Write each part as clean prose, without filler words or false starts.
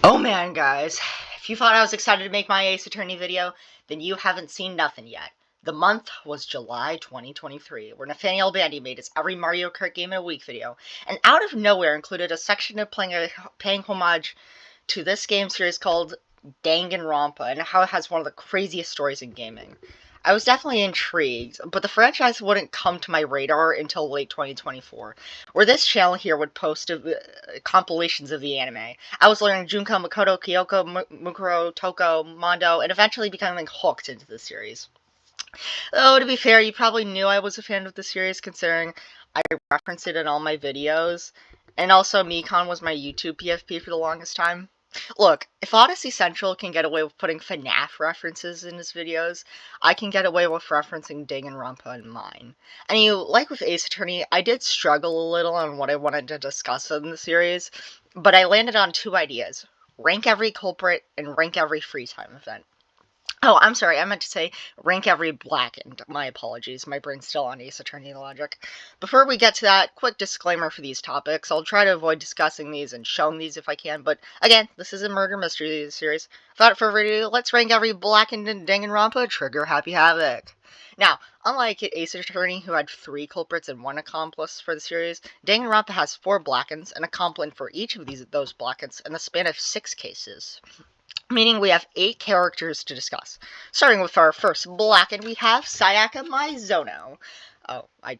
Oh man, guys, if you thought I was excited to make my Ace Attorney video, then you haven't seen nothing yet. The month was July 2023, where Nathaniel Bandy made his every Mario Kart game in a week video, and out of nowhere included a section of paying homage to this game series called Danganronpa, and how it has one of the craziest stories in gaming. I was definitely intrigued, but the franchise wouldn't come to my radar until late 2024, where this channel here would post compilations of the anime. I was learning Junko, Makoto, Kyoko, Mukuro, Toko, Mondo, and eventually becoming hooked into the series. Though, to be fair, you probably knew I was a fan of the series, considering I referenced it in all my videos, and also Mikon was my YouTube PFP for the longest time. Look, if Odyssey Central can get away with putting FNAF references in his videos, I can get away with referencing Danganronpa in mine. And like with Ace Attorney, I did struggle a little on what I wanted to discuss in the series, but I landed on two ideas. Rank every culprit and rank every free time event. Oh, I'm sorry, I meant to say rank every blackened. My apologies, my brain's still on Ace Attorney logic. Before we get to that, quick disclaimer for these topics. I'll try to avoid discussing these and showing these if I can, but again, this is a murder mystery series. Without further ado, let's rank every blackened in Danganronpa, trigger Happy Havoc. Now, unlike Ace Attorney, who had 3 culprits and 1 accomplice for the series, Danganronpa has 4 blackens, an accomplice for each of those blackens, in the span of 6 cases. Meaning we have 8 characters to discuss. Starting with our first blacken, we have Sayaka Maizono. Oh, I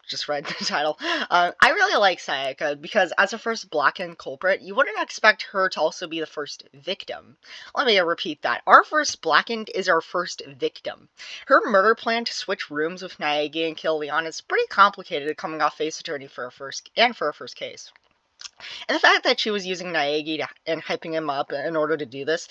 just read the title. I really like Sayaka because as a first blackened culprit, you wouldn't expect her to also be the first victim. Let me repeat that. Our first blackened is our first victim. Her murder plan to switch rooms with Naegi and kill Leon is pretty complicated coming off Ace Attorney for a first case. And the fact that she was using Naegi and hyping him up in order to do this,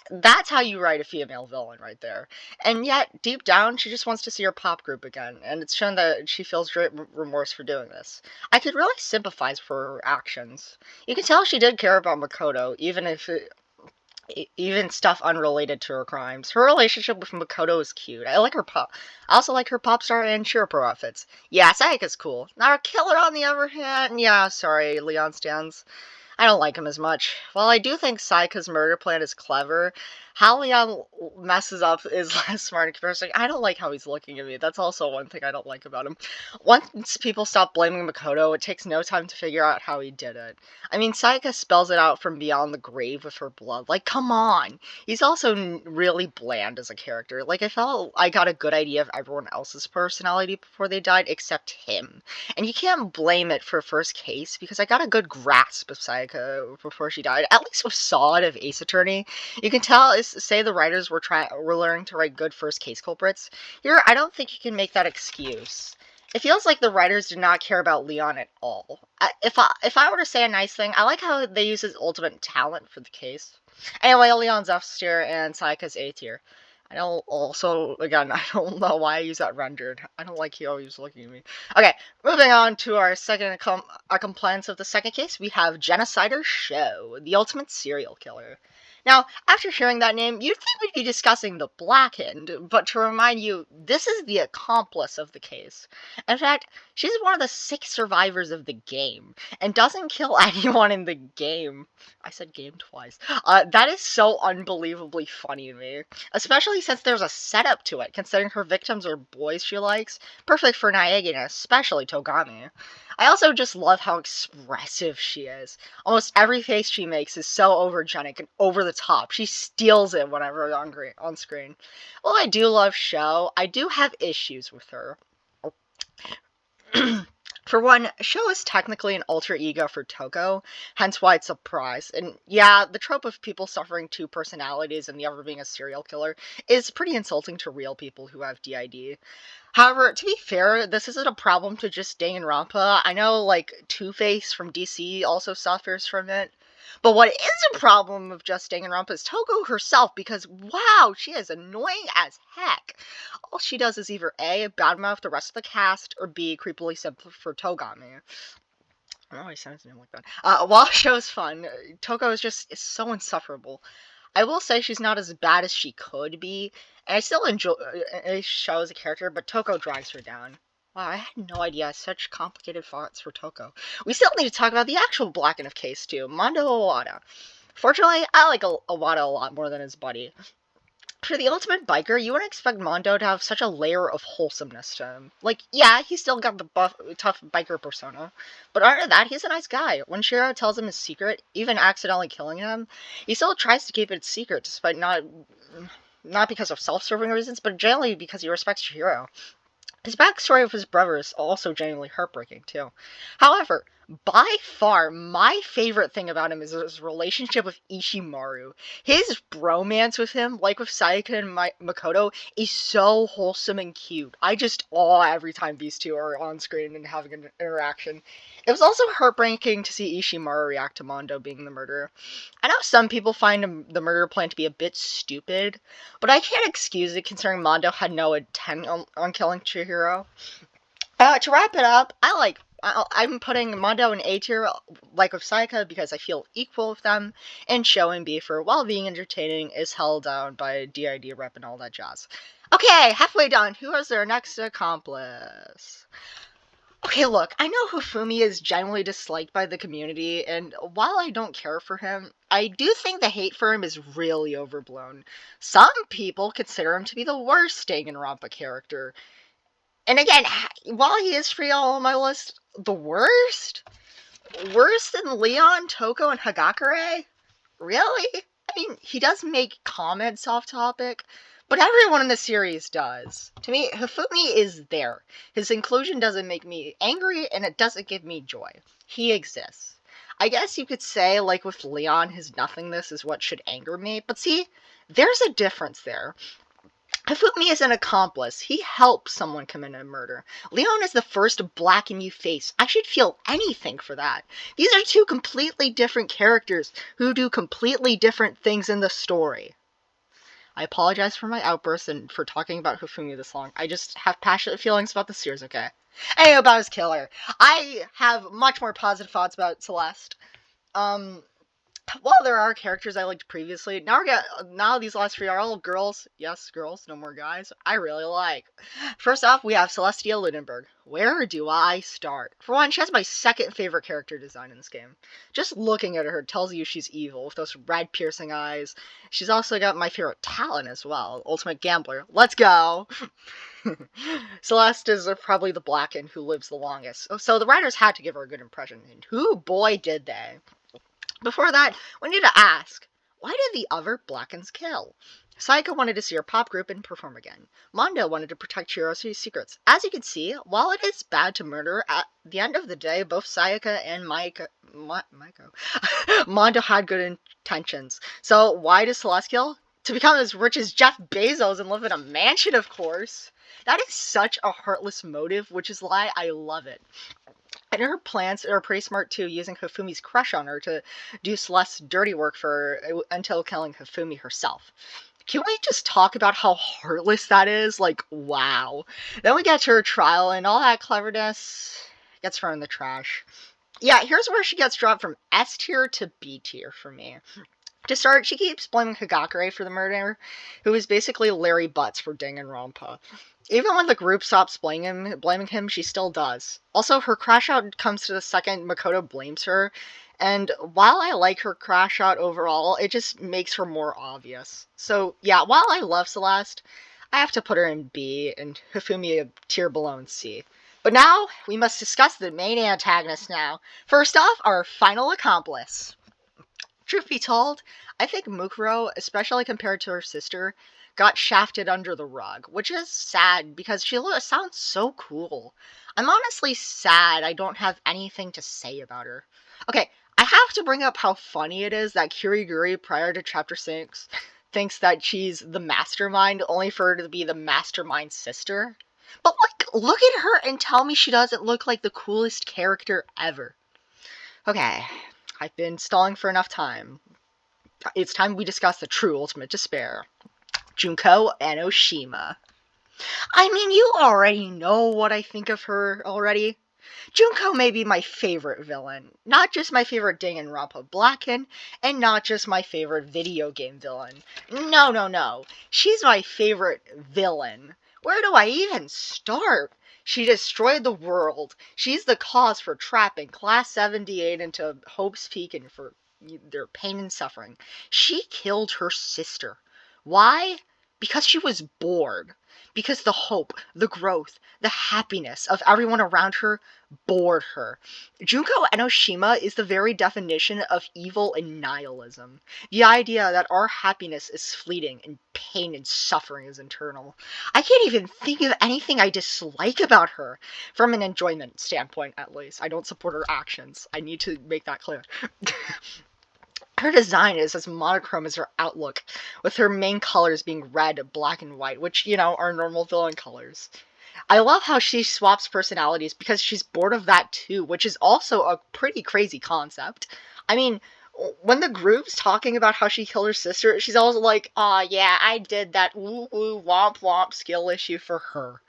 that's how you write a female villain right there. And yet, deep down, she just wants to see her pop group again, and it's shown that she feels great remorse for doing this. I could really sympathize for her actions. You can tell she did care about Makoto, even stuff unrelated to her crimes. Her relationship with Makoto is cute. I also like her pop star and Shirapro outfits. Yeah, Sayaka's cool. Now, Killer, on the other hand, yeah, sorry, Leon stands. I don't like him as much. While I do think Sayaka's murder plan is clever, how Leon messes up is less smart in comparison. I don't like how he's looking at me. That's also one thing I don't like about him. Once people stop blaming Makoto, it takes no time to figure out how he did it. I mean, Sayaka spells it out from beyond the grave with her blood. Like, come on! He's also really bland as a character. Like, I felt I got a good idea of everyone else's personality before they died, except him. And you can't blame it for first case, because I got a good grasp of Sayaka before she died, at least with Sod of Ace Attorney. You can say the writers were learning to write good first case culprits. Here, I don't think you can make that excuse. It feels like the writers did not care about Leon at all. If I were to say a nice thing, I like how they use his ultimate talent for the case. Anyway, Leon's F tier and Sayaka's A tier. I don't know why I use that rendered. I don't like how he's looking at me. Okay, moving on to our second accomplice of the second case, we have Genocider Sho, the ultimate serial killer. Now, after hearing that name, you'd think we'd be discussing the Blackened, but to remind you, this is the accomplice of the case. In fact, she's one of the 6 survivors of the game, and doesn't kill anyone in the game. I said game twice. That is so unbelievably funny to me, especially since there's a setup to it, considering her victims are boys she likes. Perfect for Naegi and especially Togami. I also just love how expressive she is. Almost every face she makes is so overgenic and over the top. She steals it whenever on screen. While I do love Sho, I do have issues with her. For one, Sho is technically an alter ego for Toko, hence why it's a surprise. And yeah, the trope of people suffering 2 personalities and the other being a serial killer is pretty insulting to real people who have DID. However, to be fair, this isn't a problem to just Danganronpa. I know, like, Two-Face from DC also suffers from it. But what is a problem with just Danganronpa is Toko herself, because, wow, she is annoying as heck. All she does is either A, badmouth the rest of the cast, or B, creepily simple for Togami. I don't know why he sounds like that. While the show's fun, Toko is so insufferable. I will say she's not as bad as she could be, and I still enjoy Sho as a character, but Toko drags her down. Wow, I had no idea I had such complicated thoughts for Toko. We still need to talk about the actual Blacken of case too, Mondo Owada. Fortunately, I like Iwata a lot more than his buddy. For the ultimate biker, you wouldn't expect Mondo to have such a layer of wholesomeness to him. Like, yeah, he's still got the tough biker persona, but other than that, he's a nice guy. When Shiro tells him his secret, even accidentally killing him, he still tries to keep it secret, despite not because of self-serving reasons, but generally because he respects Shiro. His backstory of his brother is also genuinely heartbreaking, too. However, by far, my favorite thing about him is his relationship with Ishimaru. His bromance with him, like with Sayaka and Makoto, is so wholesome and cute. I just awe every time these two are on screen and having an interaction. It was also heartbreaking to see Ishimaru react to Mondo being the murderer. I know some people find the murder plan to be a bit stupid, but I can't excuse it considering Mondo had no intent on killing Chihiro. To wrap it up, I'm putting Mondo in A tier, like with Sayaka, because I feel equal with them, and Show and B for, while being entertaining, is held down by DID rep and all that jazz. Okay, halfway done. Who is their next accomplice? Okay, look, I know Hifumi is generally disliked by the community, and while I don't care for him, I do think the hate for him is really overblown. Some people consider him to be the worst Danganronpa character. And again, while he is free on my list, the worst? Worse than Leon, Toko, and Hagakure? Really? I mean, he does make comments off topic, but everyone in the series does. To me, Hifumi is there. His inclusion doesn't make me angry, and it doesn't give me joy. He exists. I guess you could say, like with Leon, his nothingness is what should anger me, but see, there's a difference there. Hifumi is an accomplice. He helps someone commit a murder. Leon is the first to blacken you face. I should feel anything for that. These are two completely different characters who do completely different things in the story. I apologize for my outburst and for talking about Hifumi this long. I just have passionate feelings about the series, okay? Anyway, about his killer. I have much more positive thoughts about Celeste. While there are characters I liked previously, now these last three are all girls. Yes, girls, no more guys. I really like. First off, we have Celestia Lindenberg. Where do I start? For one, she has my second favorite character design in this game. Just looking at her tells you she's evil, with those red piercing eyes. She's also got my favorite talent as well, Ultimate Gambler. Let's go! Celeste is probably the Blacken who lives the longest, so the writers had to give her a good impression, and whoo boy did they. Before that, we need to ask, why did the other Blackens kill? Sayaka wanted to see her pop group and perform again. Mondo wanted to protect Shiro's secrets. As you can see, while it is bad to murder, at the end of the day, both Sayaka and Mondo had good intentions. So why does Celeste kill? To become as rich as Jeff Bezos and live in a mansion, of course. That is such a heartless motive, which is why I love it. And her plans are pretty smart too, using Hifumi's crush on her to do Celeste's dirty work for her until killing Hifumi herself. Can we just talk about how heartless that is? Like, wow. Then we get to her trial, and all that cleverness gets thrown in the trash. Yeah, here's where she gets dropped from S tier to B tier for me. To start, she keeps blaming Hagakure for the murder, who is basically Larry Butts for Danganronpa. Even when the group stops blaming him, she still does. Also, her crash out comes to the second Makoto blames her, and while I like her crash out overall, it just makes her more obvious. So, yeah, while I love Celeste, I have to put her in B, and Hifumi a tier below in C. But now, we must discuss the main antagonist now. First off, our final accomplice. Truth be told, I think Mukuro, especially compared to her sister, got shafted under the rug, which is sad because she sounds so cool. I'm honestly sad I don't have anything to say about her. Okay, I have to bring up how funny it is that Kiriguri, prior to Chapter 6, thinks that she's the mastermind, only for her to be the mastermind's sister. But look at her and tell me she doesn't look like the coolest character ever. Okay, I've been stalling for enough time. It's time we discuss the true ultimate despair. Junko Enoshima. I mean, you already know what I think of her already. Junko may be my favorite villain. Not just my favorite Danganronpa Blacken, and not just my favorite video game villain. No. She's my favorite villain. Where do I even start? She destroyed the world. She's the cause for trapping Class 78 into Hope's Peak and for their pain and suffering. She killed her sister. Why? Because she was bored. Because the hope, the growth, the happiness of everyone around her bored her. Junko Enoshima is the very definition of evil and nihilism. The idea that our happiness is fleeting and pain and suffering is eternal. I can't even think of anything I dislike about her, from an enjoyment standpoint at least. I don't support her actions. I need to make that clear. Her design is as monochrome as her outlook, with her main colors being red, black, and white, which, are normal villain colors. I love how she swaps personalities because she's bored of that too, which is also a pretty crazy concept. I mean, when the group's talking about how she killed her sister, she's always like, "Aw, yeah, I did that woo woo womp womp skill issue for her."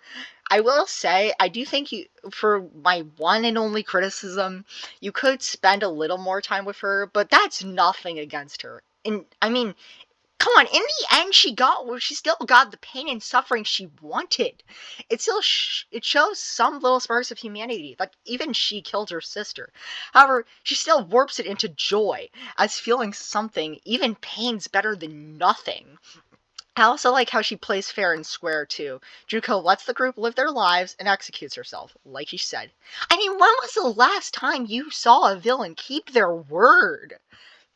I will say, I do think for my one and only criticism, you could spend a little more time with her, but that's nothing against her. And I mean, come on, in the end, she still got the pain and suffering she wanted. It still it shows some little sparks of humanity, like even she killed her sister. However, she still warps it into joy, as feeling something, even pain's better than nothing. I also like how she plays fair and square, too. Junko lets the group live their lives and executes herself, like she said. I mean, when was the last time you saw a villain keep their word?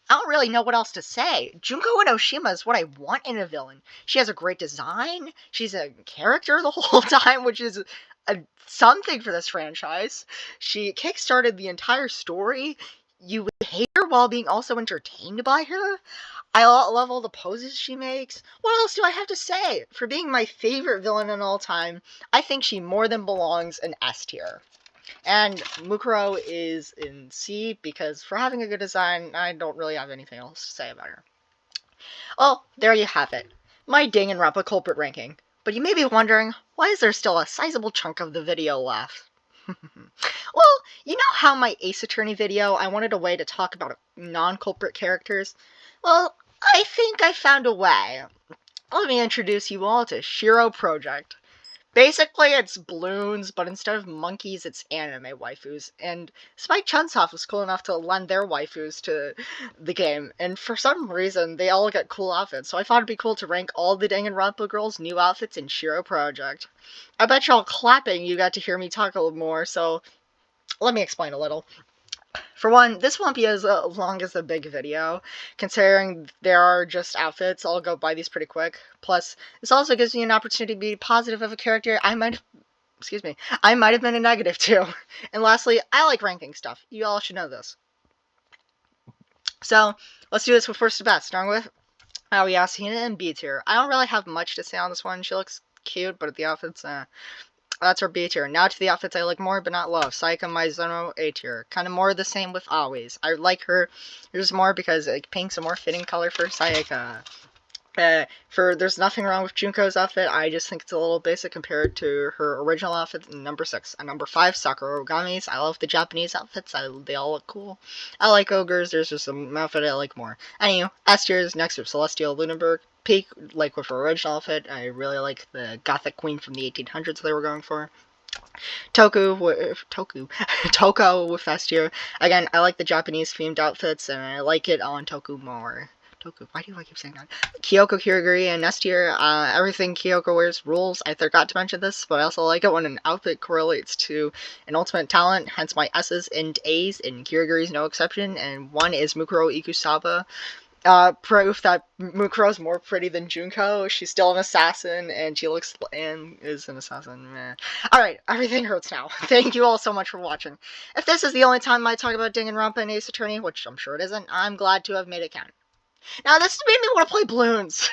I don't really know what else to say. Junko Enoshima is what I want in a villain. She has a great design. She's a character the whole time, which is something for this franchise. She kickstarted the entire story. You would hate her while being also entertained by her. I love all the poses she makes. What else do I have to say? For being my favorite villain in all time, I think she more than belongs in S tier. And Mukuro is in C because for having a good design, I don't really have anything else to say about her. Well, there you have it. My Danganronpa culprit ranking. But you may be wondering, why is there still a sizable chunk of the video left? Well, you know how my Ace Attorney video, I wanted a way to talk about non-culprit characters? Well, I think I found a way. Let me introduce you all to Shiro Project. Basically, it's balloons, but instead of monkeys, it's anime waifus. And Spike Chunsoft was cool enough to lend their waifus to the game, and for some reason, they all get cool outfits, so I thought it'd be cool to rank all the Danganronpa girls' new outfits in Shiro Project. I bet y'all clapping you got to hear me talk a little more, so let me explain a little. For one, this won't be as long as the big video, considering there are just outfits. I'll go buy these pretty quick. Plus, this also gives me an opportunity to be positive of a character I might have been a negative to. And lastly, I like ranking stuff. You all should know this. So, let's do this with first to best, starting with Aoi Asahina in B tier. I don't really have much to say on this one. She looks cute, but the outfits, that's her B tier. Now to the outfits I like more, but not love. Saika Maizono, A tier. Kind of more the same with Aoi's. I like her just more because pink's a more fitting color for Saika. There's nothing wrong with Junko's outfit. I just think it's a little basic compared to her original outfit in number 6. And number 5, Sakura Ogami's. I love the Japanese outfits. They all look cool. I like ogres. There's just some outfit I like more. Anyway, S tier is next with Celestial Lunenburg. Peak, like with her original outfit. I really like the gothic queen from the 1800s they were going for. Toko with S tier. Again, I like the Japanese themed outfits, and I like it on Toku more. Why do I keep saying that? Kyoko Kirigiri and S tier. Everything Kyoko wears rules. I forgot to mention this, but I also like it when an outfit correlates to an ultimate talent, hence my S's and A's, and Kirigiri's no exception, and one is Mukuro Ikusaba. Proof that Mukuro's more pretty than Junko. She's still an assassin, and she looks and is an assassin. Meh. Alright, everything hurts now. Thank you all so much for watching. If this is the only time I talk about Danganronpa and Ace Attorney, which I'm sure it isn't, I'm glad to have made it count. Now, this made me want to play balloons.